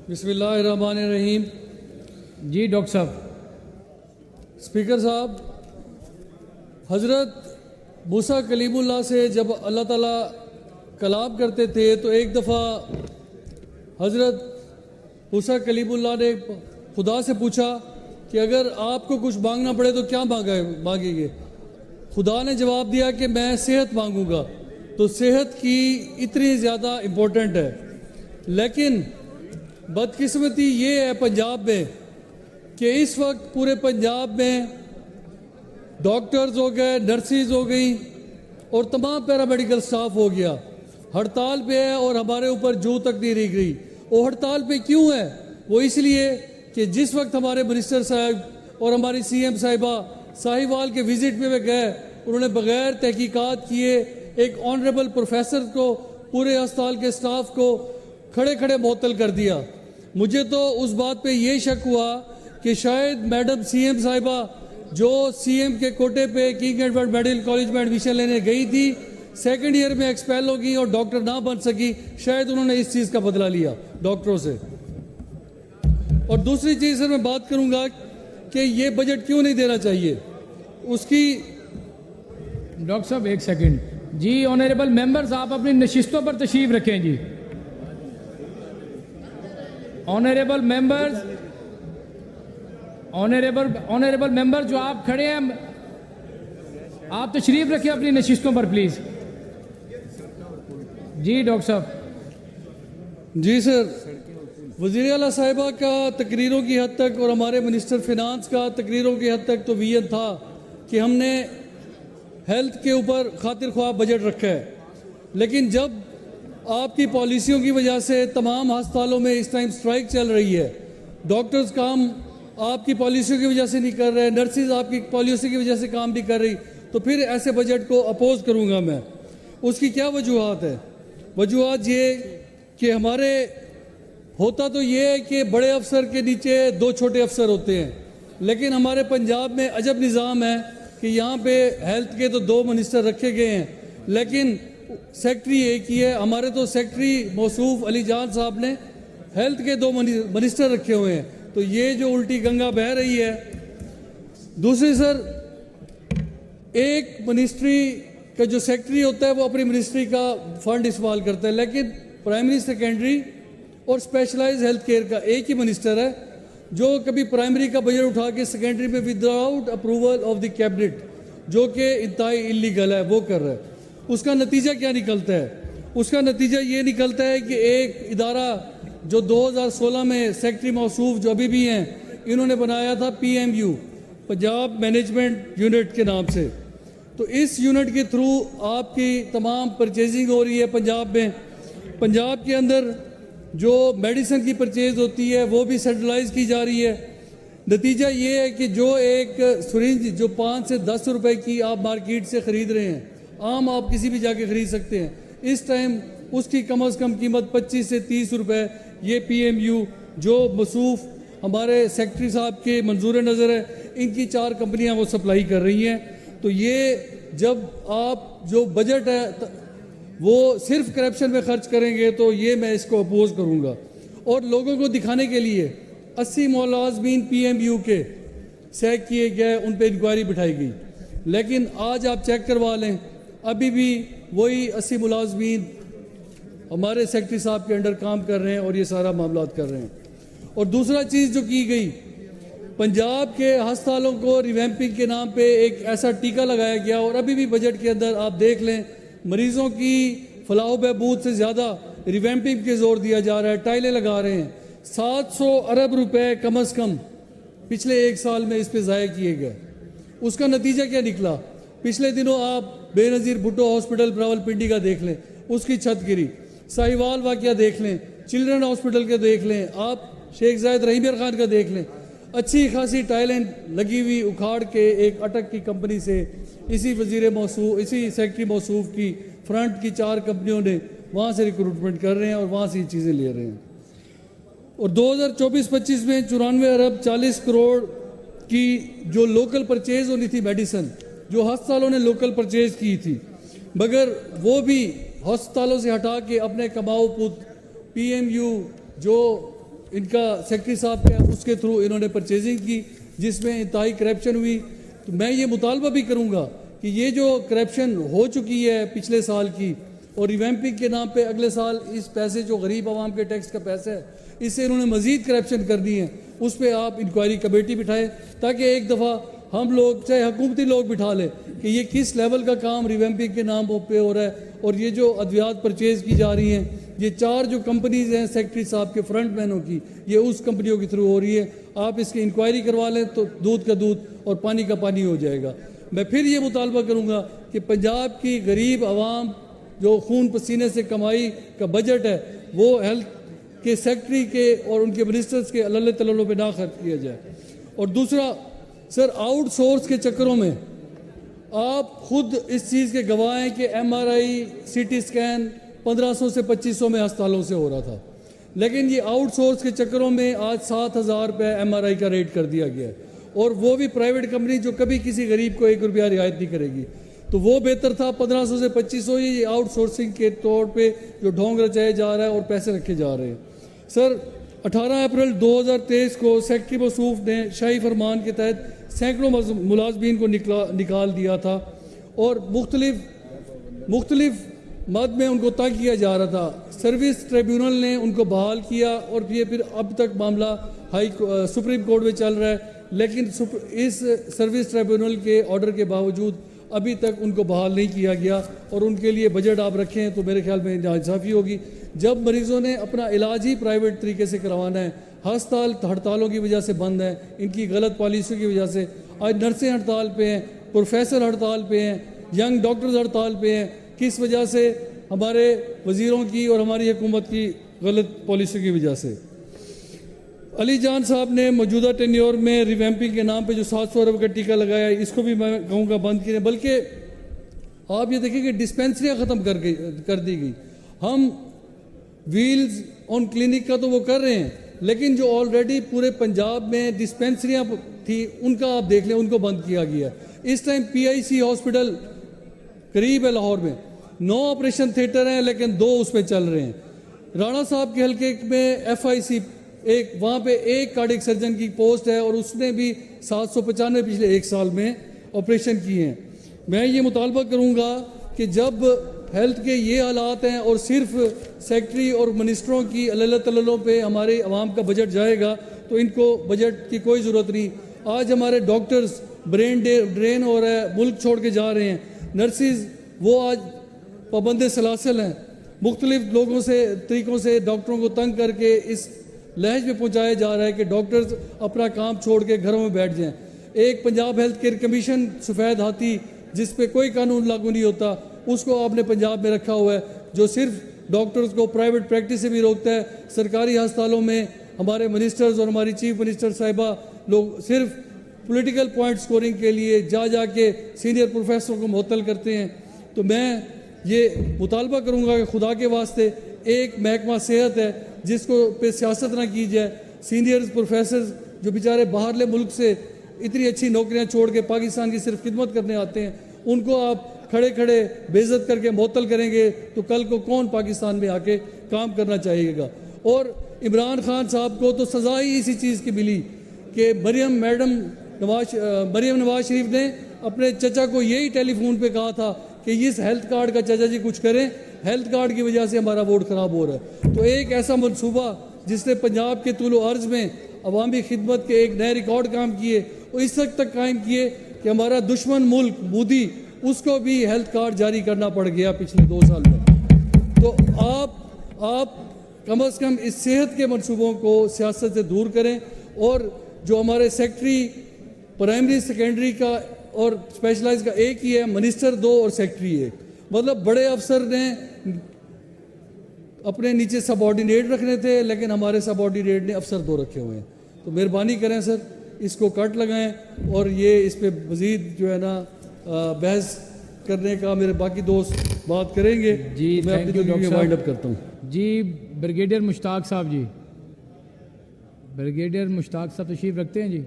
بسم اللہ الرحمن الرحیم. جی ڈاکٹر صاحب. اسپیکر صاحب، حضرت موسیٰ کلیم اللہ سے جب اللہ تعالیٰ کلام کرتے تھے تو ایک دفعہ حضرت موسیٰ کلیم اللہ نے خدا سے پوچھا کہ اگر آپ کو کچھ مانگنا پڑے تو کیا مانگیں گے؟ خدا نے جواب دیا کہ میں صحت مانگوں گا. تو صحت کی اتنی زیادہ امپورٹنٹ ہے، لیکن بدقسمتی یہ ہے پنجاب میں کہ اس وقت پورے پنجاب میں ڈاکٹرز ہو گئے، نرسز ہو گئیں اور تمام پیرامیڈیکل سٹاف ہو گیا ہڑتال پہ ہے، اور ہمارے اوپر جو تک نہیں رک رہی. وہ ہڑتال پہ کیوں ہے؟ وہ اس لیے کہ جس وقت ہمارے منسٹر صاحب اور ہماری سی ایم صاحبہ ساہیوال کے وزٹ پہ گئے، انہوں نے بغیر تحقیقات کیے ایک آنریبل پروفیسر کو، پورے ہسپتال کے سٹاف کو کھڑے کھڑے معطل کر دیا. مجھے تو اس بات پہ یہ شک ہوا کہ شاید میڈم سی ایم صاحبہ جو سی ایم کے کوٹے پہ کنگ ایڈورڈ میڈیکل کالج میں ایڈمیشن لینے گئی تھی، سیکنڈ ایئر میں ایکسپیل ہو گئی اور ڈاکٹر نہ بن سکی، شاید انہوں نے اس چیز کا بدلہ لیا ڈاکٹروں سے. اور دوسری چیز سے میں بات کروں گا کہ یہ بجٹ کیوں نہیں دینا چاہیے اس کی. ڈاکٹر صاحب ایک سیکنڈ. جی آنریبل ممبرز، آپ اپنی نشستوں پر تشریف رکھیں. جی آنریبل ممبر جو آپ کھڑے ہیں، آپ تشریف رکھیں اپنی نشستوں پر پلیز. جی ڈاکٹر صاحب. جی سر، وزیر اعلیٰ صاحبہ کا تقریروں کی حد تک اور ہمارے منسٹر فینانس کا تقریروں کی حد تک تو ویژن تھا کہ ہم نے ہیلتھ کے اوپر خاطر خواہ بجٹ رکھا ہے، لیکن جب آپ کی پالیسیوں کی وجہ سے تمام ہسپتالوں میں اس ٹائم سٹرائک چل رہی ہے، ڈاکٹرز کام آپ کی پالیسیوں کی وجہ سے نہیں کر رہے، نرسز آپ کی پالیسی کی وجہ سے کام نہیں کر رہی، تو پھر ایسے بجٹ کو اپوز کروں گا میں. اس کی کیا وجوہات ہے؟ وجوہات یہ کہ ہمارے ہوتا تو یہ ہے کہ بڑے افسر کے نیچے دو چھوٹے افسر ہوتے ہیں، لیکن ہمارے پنجاب میں عجب نظام ہے کہ یہاں پہ ہیلتھ کے تو دو منسٹر رکھے گئے ہیں لیکن سیکٹری ایک ہی ہے. ہمارے تو سیکٹری موصوف علی جان صاحب نے ہیلتھ کے دو منسٹر رکھے ہوئے ہیں، تو یہ جو الٹی گنگا بہہ رہی ہے. دوسری سر، ایک منسٹری کا جو سیکٹری ہوتا ہے وہ اپنی منسٹری کا فنڈ استعمال کرتا ہے، لیکن پرائمری سیکنڈری اور اسپیشلائز ہیلتھ کیئر کا ایک ہی منسٹر ہے جو کبھی پرائمری کا بجٹ اٹھا کے سیکنڈری میں without approval of the cabinet, جو کہ انتہائی انلیگل ہے، وہ کر رہا ہے. اس کا نتیجہ کیا نکلتا ہے؟ اس کا نتیجہ یہ نکلتا ہے کہ ایک ادارہ جو 2016 میں سیکٹری موصوف جو ابھی بھی ہیں انہوں نے بنایا تھا PMU، پنجاب مینجمنٹ یونٹ کے نام سے، تو اس یونٹ کے تھرو آپ کی تمام پرچیزنگ ہو رہی ہے پنجاب میں. پنجاب کے اندر جو میڈیسن کی پرچیز ہوتی ہے وہ بھی سینٹرلائز کی جا رہی ہے. نتیجہ یہ ہے کہ جو ایک سرنج جو 5 سے 10 روپے کی آپ مارکیٹ سے خرید رہے ہیں، عام آپ کسی بھی جا کے خرید سکتے ہیں، اس ٹائم اس کی کم از کم قیمت 25 سے 30 روپے یہ PMU جو موصوف ہمارے سیکٹری صاحب کے منظور نظر ہے، ان کی 4 کمپنیاں وہ سپلائی کر رہی ہیں. تو یہ جب آپ جو بجٹ ہے وہ صرف کرپشن میں خرچ کریں گے تو یہ میں اس کو اپوز کروں گا. اور لوگوں کو دکھانے کے لیے 80 ملازمین PMU کے سیک کیے گئے، ان پہ انکوائری بٹھائی گئی، لیکن آج آپ چیک کروا لیں ابھی بھی وہی 80 ملازمین ہمارے سیکٹری صاحب کے انڈر کام کر رہے ہیں اور یہ سارا معاملات کر رہے ہیں. اور دوسرا چیز جو کی گئی، پنجاب کے ہسپتالوں کو ریویمپنگ کے نام پہ ایک ایسا ٹیکہ لگایا گیا، اور ابھی بھی بجٹ کے اندر آپ دیکھ لیں مریضوں کی فلاح و بہبود سے زیادہ ریویمپنگ کے زور دیا جا رہا ہے، ٹائلیں لگا رہے ہیں. 700 ارب روپے کم از کم پچھلے 1 سال میں اس پہ ضائع کیے گئے. اس کا نتیجہ کیا نکلا؟ پچھلے دنوں آپ بے نظیر بھٹو ہاسپٹل راول پنڈی کا دیکھ لیں، اس کی چھت گری. ساہیوال واقعہ دیکھ لیں، چلڈرن ہاسپٹل کے دیکھ لیں، آپ شیخ زاید رحیم خان کا دیکھ لیں. اچھی خاصی ٹائلیں لگی ہوئی اکھاڑ کے ایک اٹک کی کمپنی سے اسی سیکٹری موصوف کی فرنٹ کی 4 کمپنیوں نے وہاں سے ریکروٹمنٹ کر رہے ہیں اور وہاں سے یہ چیزیں لے رہے ہیں. اور 2024-25 میں 94 ارب 40 کروڑ کی جو لوکل پرچیز ہونی تھی میڈیسن، جو ہسپتالوں نے لوکل پرچیز کی تھی، مگر وہ بھی ہسپتالوں سے ہٹا کے اپنے کماؤ پوت PMU جو ان کا سیکٹری صاحب کا اس کے تھرو انہوں نے پرچیزنگ کی جس میں انتہائی کرپشن ہوئی. تو میں یہ مطالبہ بھی کروں گا کہ یہ جو کرپشن ہو چکی ہے پچھلے سال کی اور ریویمپنگ کے نام پہ اگلے سال اس پیسے جو غریب عوام کے ٹیکس کا پیسہ ہے اس سے انہوں نے مزید کرپشن کرنی ہے, اس پہ آپ انکوائری کمیٹی بٹھائیں تاکہ ایک دفعہ ہم لوگ چاہے حکومتی لوگ بٹھا لیں کہ یہ کس لیول کا کام ریویمپنگ کے نام پہ ہو رہا ہے. اور یہ جو ادویات پرچیز کی جا رہی ہیں یہ 4 جو کمپنیز ہیں سیکٹری صاحب کے فرنٹ مینوں کی یہ اس کمپنیوں کے تھرو ہو رہی ہے. آپ اس کی انکوائری کروا لیں تو دودھ کا دودھ اور پانی کا پانی ہو جائے گا. میں پھر یہ مطالبہ کروں گا کہ پنجاب کی غریب عوام جو خون پسینے سے کمائی کا بجٹ ہے وہ ہیلتھ کے سیکٹری کے اور ان کے منسٹرز کے اللہ تعالیٰ پہ نہ خرچ کیا جائے. اور دوسرا سر, آؤٹ سورس کے چکروں میں آپ خود اس چیز کے گواہ ہیں کہ ایم آر آئی سی ٹی اسکین 1500 سے 2500 میں ہسپتالوں سے ہو رہا تھا, لیکن یہ آؤٹ سورس کے چکروں میں آج 7000 روپے ایم آر آئی کا ریٹ کر دیا گیا ہے, اور وہ بھی پرائیویٹ کمپنی جو کبھی کسی غریب کو 1 روپیہ رعایت نہیں کرے گی. تو وہ بہتر تھا 1500 سے 2500, یہ آؤٹ سورسنگ کے طور پہ جو ڈھونگ رچایا جا رہا ہے اور پیسے رکھے جا رہے ہیں. سر 18 اپریل 2023 کو سیکٹری موصوف نے شاہی فرمان کے تحت سینکڑوں ملازمین کو نکال دیا تھا اور مختلف مد میں ان کو تنگ کیا جا رہا تھا. سروس ٹریبیونل نے ان کو بحال کیا اور یہ پھر اب تک معاملہ سپریم کورٹ میں چل رہا ہے, لیکن اس سروس ٹریبیونل کے آرڈر کے باوجود ابھی تک ان کو بحال نہیں کیا گیا, اور ان کے لیے بجٹ آپ رکھیں ہیں تو میرے خیال میں ناانصافی ہوگی. جب مریضوں نے اپنا علاج ہی پرائیویٹ طریقے سے کروانا ہے, ہسپتال ہڑتالوں کی وجہ سے بند ہیں, ان کی غلط پالیسیوں کی وجہ سے آج نرسیں ہڑتال پہ ہیں, پروفیسر ہڑتال پہ ہیں, ینگ ڈاکٹرز ہڑتال پہ ہیں. کس وجہ سے؟ ہمارے وزیروں کی اور ہماری حکومت کی غلط پالیسی کی وجہ سے. علی جان صاحب نے موجودہ ٹینیور میں ریویمپنگ کے نام پہ جو 700 ارب کا ٹیکہ لگایا اس کو بھی میں کہوں گا بند کیے, بلکہ آپ یہ دیکھیں کہ ڈسپینسریاں ختم کر دی گئی. ہم ویلز آن کلینک کا تو وہ کر رہے ہیں, لیکن جو آلریڈی پورے پنجاب میں ڈسپینسریاں تھیں ان کا آپ دیکھ لیں, ان کو بند کیا گیا. اس ٹائم پی آئی سی ہاسپٹل قریب ہے لاہور میں, 9 آپریشن تھیٹر ہیں لیکن 2 اس میں چل رہے ہیں. رانا صاحب کے حلقے میں ایف آئی سی وہاں پہ ایک کارڈک سرجن کی پوسٹ ہے اور اس نے بھی 795 پچھلے 1 سال میں آپریشن کیے ہیں. میں یہ مطالبہ کروں گا کہ جب ہیلتھ کے یہ حالات ہیں اور صرف سیکٹری اور منسٹروں کی اللہ تعالیٰ پہ ہمارے عوام کا بجٹ جائے گا تو ان کو بجٹ کی کوئی ضرورت نہیں. آج ہمارے ڈاکٹرز برین ڈرین ہو رہا ہے, ملک چھوڑ کے جا رہے ہیں. نرسز وہ آج پابند سلاسل ہیں, مختلف لوگوں سے طریقوں سے ڈاکٹروں کو تنگ کر کے اس لہج میں پہنچایا جا رہا ہے کہ ڈاکٹرز اپنا کام چھوڑ کے گھروں میں بیٹھ جائیں. ایک پنجاب ہیلتھ کیئر کمیشن سفید ہاتھی جس پہ کوئی قانون لاگو نہیں ہوتا, اس کو آپ نے پنجاب میں رکھا ہوا ہے, جو صرف ڈاکٹرز کو پرائیویٹ پریکٹس سے بھی روکتا ہے. سرکاری ہسپتالوں میں ہمارے منسٹرز اور ہماری چیف منسٹر صاحبہ لوگ صرف پولیٹیکل پوائنٹ سکورنگ کے لیے جا کے سینئر پروفیسروں کو معطل کرتے ہیں. تو میں یہ مطالبہ کروں گا کہ خدا کے واسطے ایک محکمہ صحت ہے جس کو پہ سیاست نہ کی جائے. سینئرز پروفیسرز جو بیچارے باہرلے ملک سے اتنی اچھی نوکریاں چھوڑ کے پاکستان کی صرف خدمت کرنے آتے ہیں, ان کو آپ کھڑے بے عزت کر کے معطل کریں گے تو کل کو کون پاکستان میں آ کے کام کرنا چاہیے گا. اور عمران خان صاحب کو تو سزا ہی اسی چیز کی ملی کہ مریم نواز شریف نے اپنے چچا کو یہی ٹیلی فون پہ کہا تھا کہ اس ہیلتھ کارڈ کا چچا جی کچھ کریں, ہیلتھ کارڈ کی وجہ سے ہمارا ووٹ خراب ہو رہا ہے. تو ایک ایسا منصوبہ جس نے پنجاب کے طول و عرض میں عوامی خدمت کے ایک نئے ریکارڈ کام کیے اور اس وقت تک قائم کیے کہ ہمارا دشمن ملک مودی اس کو بھی ہیلتھ کارڈ جاری کرنا پڑ گیا پچھلے 2 سال میں. تو آپ کم از کم اس صحت کے منصوبوں کو سیاست سے دور کریں. اور جو ہمارے سیکٹری پرائمری سیکنڈری کا اور اسپیشلائز کا ایک ہی ہے, منسٹر 2 اور سیکٹری 1, مطلب بڑے افسر نے اپنے نیچے سب آرڈینیٹ رکھنے تھے لیکن ہمارے سب آرڈینیٹ نے افسر 2 رکھے ہوئے ہیں. تو مہربانی کریں سر اس کو کٹ لگائیں اور یہ اس پہ مزید جو ہے نا بحث کرنے کا میرے باقی دوست بات کریں گے. جی میں اپنی وائنڈ اپ کرتا ہوں. جی بریگیڈیئر مشتاق صاحب, جی بریگیڈیئر مشتاق صاحب تشریف رکھتے ہیں. جی